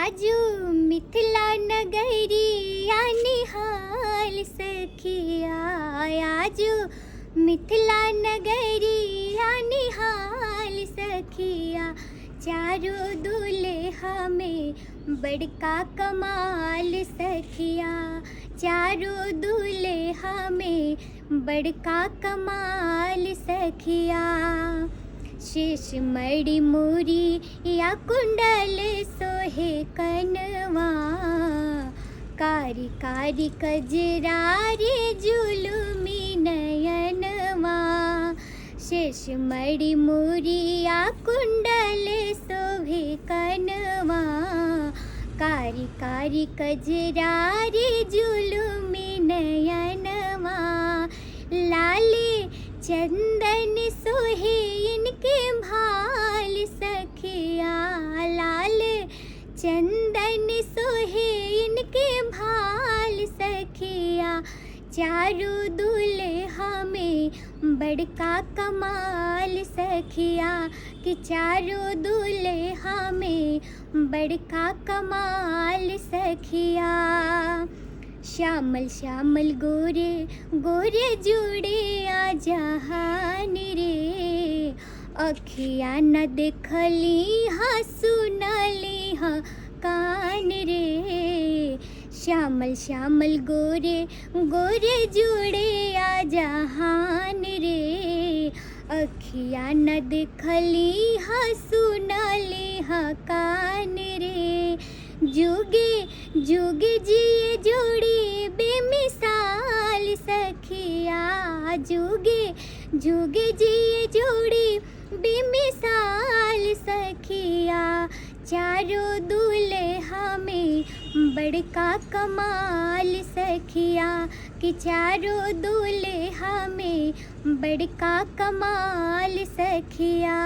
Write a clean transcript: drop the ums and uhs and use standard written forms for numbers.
आजू मिथिला नगरिया निहाल सखिया, आजू मिथिला नगरिया निहाल सखिया। चारों दूल्हा में बड़का कमाल सखिया, चारों दूल्हा में बड़का कमाल सखिया। शेष मणि मूरी या कुंडल सोहे कनवा, कारी कारी कजरारे जुलुमी नयनवा। शेष मणि मूरी या कुंडल सोहे कनवा, कारी कारी कजरारे जुलुमी नयनवा। लाले चंदन सोहे इनके भाल सखिया, लाल चंदन सोहे इनके भाल सखिया। चारों दूल्हा में बड़का कमाल सखिया, कि चारों दूल्हा में बड़का कमाल सखिया। श्यामल श्यामल गोरे गोरे जुड़े आ जहान रे, अखिया न देखली हाँ सुनली हाँ कान रे। श्यामल श्यामल गोरे गोरे जुड़े आ जहान रे, अखिया न देखली हाँ सुनली हाँ कान रे। जुगे जुगे जिए जोड़ी बेमिसाल सखिया, जुगे जुगे जिए जोड़ी बेमिसाल सखिया। चारों दूल्हा में बड़का कमाल सखिया, कि चारों दूल्हा में बड़का कमाल सखिया।